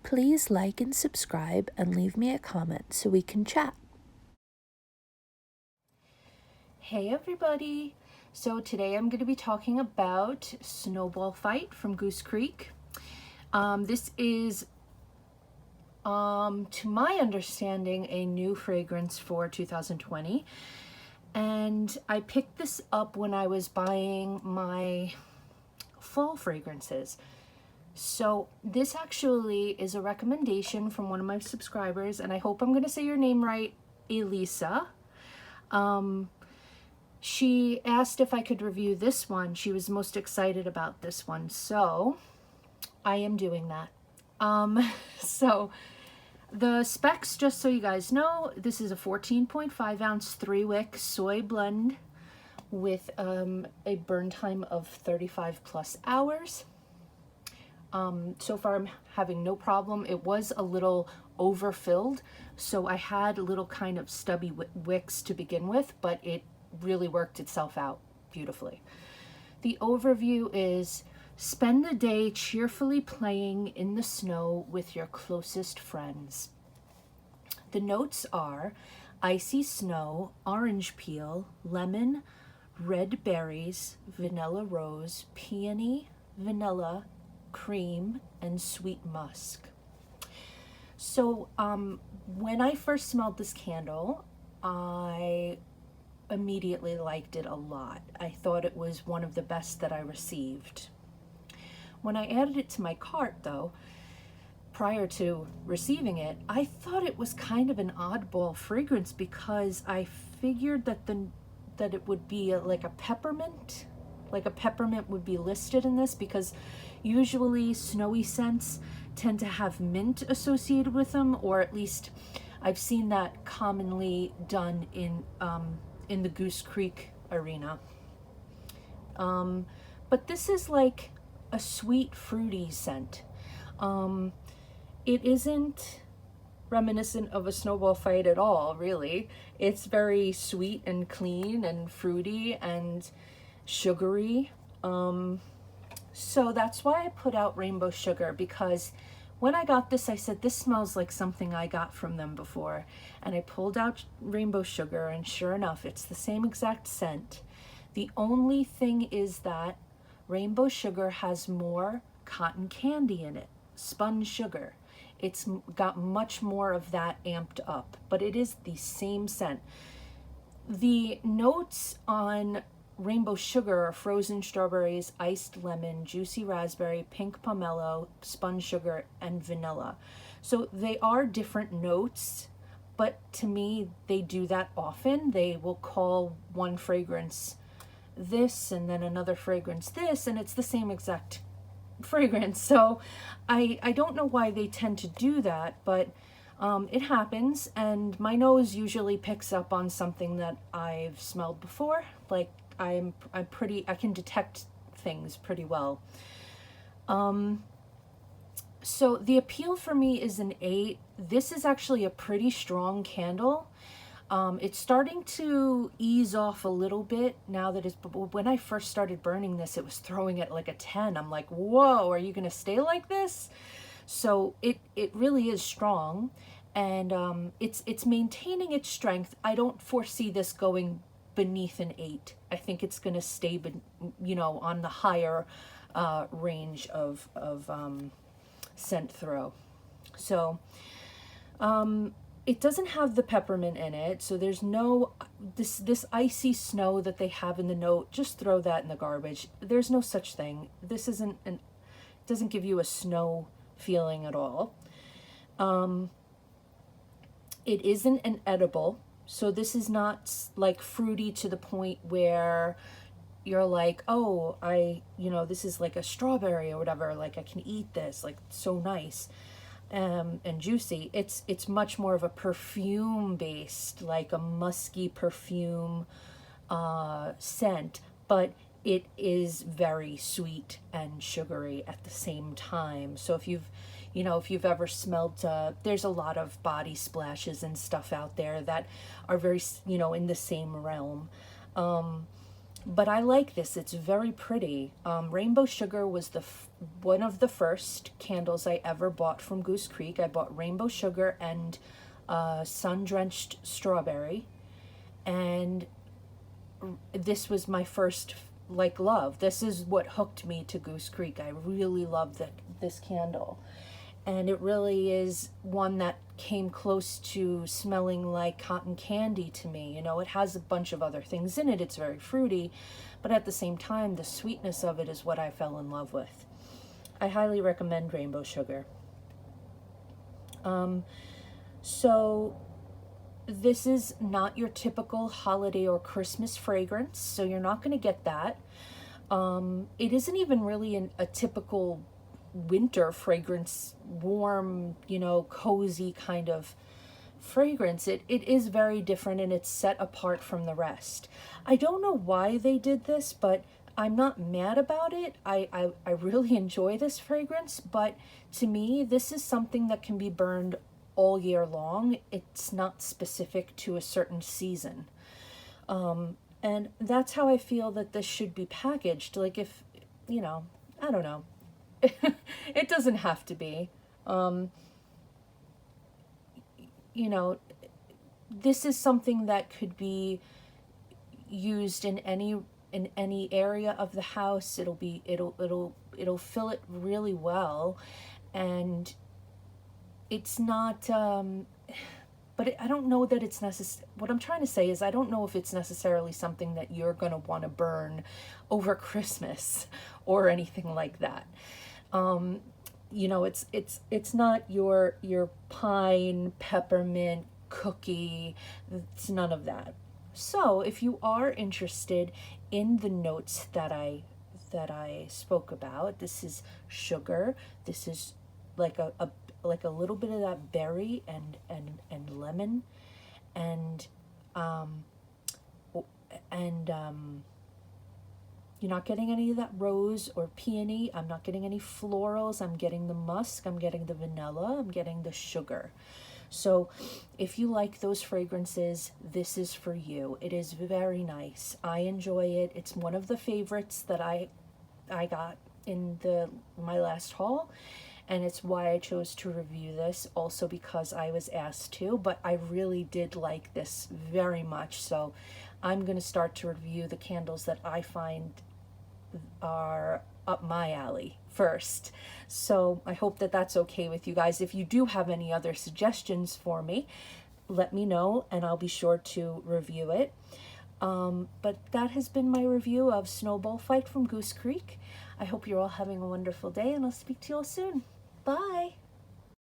Please like and subscribe and leave me a comment so we can chat. Hey everybody! So today I'm going to be talking about Snowball Fight from Goose Creek. This is, to my understanding, a new fragrance for 2020. And I picked this up when I was buying my fall fragrances. So this actually is a recommendation from one of my subscribers, and I hope I'm going to say your name right, Elisa. She asked if I could review this one. She was most excited about this one, so I am doing that. So the specs, just so you guys know, this is a 14.5 ounce 3-wick soy blend with a burn time of 35 plus hours. So far I'm having no problem. It was a little overfilled, so I had little kind of stubby wicks to begin with, but it really worked itself out beautifully. The overview is: spend the day cheerfully playing in the snow with your closest friends. The notes are icy snow, orange peel, lemon, red berries, vanilla rose, peony, vanilla, cream, and sweet musk. So when I first smelled this candle, I immediately liked it a lot. I thought it was one of the best that I received. When I added it to my cart, though, prior to receiving it, I thought it was kind of an oddball fragrance because I figured that it would be like a peppermint. Like a peppermint would be listed in this, because usually snowy scents tend to have mint associated with them, or at least I've seen that commonly done in the Goose Creek arena. But this is like a sweet, fruity scent. It isn't reminiscent of a Snowball Fight at all, really. It's very sweet and clean and fruity and sugary. So that's why I put out Rainbow Sugar, because when I got this, I said, this smells like something I got from them before. And I pulled out Rainbow Sugar, and sure enough, it's the same exact scent. The only thing is that Rainbow Sugar has more cotton candy in it, spun sugar. It's got much more of that amped up, but it is the same scent. The notes on Rainbow Sugar are frozen strawberries, iced lemon, juicy raspberry, pink pomelo, spun sugar, and vanilla. So they are different notes, but to me, they do that often. They will call one fragrance this and then another fragrance this, and it's the same exact fragrance. So I don't know why they tend to do that, but it happens, and my nose usually picks up on something that I've smelled before. Like I can detect things pretty well. So the appeal for me is an 8. This is actually a pretty strong candle. It's starting to ease off a little bit now that when I first started burning this, it was throwing it like a 10. I'm like, whoa, are you gonna stay like this? So it really is strong, and it's maintaining its strength. I don't foresee this going beneath an 8. I think it's gonna stay, on the higher range of scent throw. So it doesn't have the peppermint in it, so there's no this icy snow that they have in the note. Just throw that in the garbage. There's no such thing. This doesn't give you a snow feeling at all. It isn't an edible, so this is not like fruity to the point where you're like, oh, this is like a strawberry or whatever, like I can eat this, like so nice and juicy. It's much more of a perfume based, like a musky perfume scent, but it is very sweet and sugary at the same time. So if you've ever smelled, there's a lot of body splashes and stuff out there that are very, in the same realm. But I like this. It's very pretty. Rainbow Sugar was one of the first candles I ever bought from Goose Creek. I bought Rainbow Sugar and Sun-Drenched Strawberry. And this was my first like love. This is what hooked me to Goose Creek. I really love this candle. And it really is one that came close to smelling like cotton candy to me. You know, it has a bunch of other things in it. It's very fruity, but at the same time, the sweetness of it is what I fell in love with. I highly recommend Rainbow Sugar. So this is not your typical holiday or Christmas fragrance, so you're not going to get that. It isn't even really a typical winter fragrance, warm, you know, cozy kind of fragrance. It is very different, and it's set apart from the rest. I don't know why they did this, but I'm not mad about it. I really enjoy this fragrance, but to me, this is something that can be burned all year long. It's not specific to a certain season. And that's how I feel that this should be packaged. Like, if, you know, I don't know. It doesn't have to be. You know, this is something that could be used in any area of the house. It'll fill it really well, and it's not but I don't know that it's necessary. What I'm trying to say is, I don't know if it's necessarily something that you're going to want to burn over Christmas or anything like that. You know, it's not your pine peppermint cookie. It's none of that. So if you are interested in the notes that I spoke about, this is sugar. This is like a little bit of that berry and lemon, and you're not getting any of that rose or peony. I'm not getting any florals. I'm getting the musk. I'm getting the vanilla. I'm getting the sugar. So if you like those fragrances, this is for you. It is very nice. I enjoy it. It's one of the favorites that I got in my last haul, and it's why I chose to review this, also because I was asked to, but I really did like this very much. So I'm going to start to review the candles that I find are up my alley first. So I hope that that's okay with you guys. If you do have any other suggestions for me, let me know and I'll be sure to review it. But that has been my review of Snowball Fight from Goose Creek. I hope you're all having a wonderful day, and I'll speak to you all soon. Bye!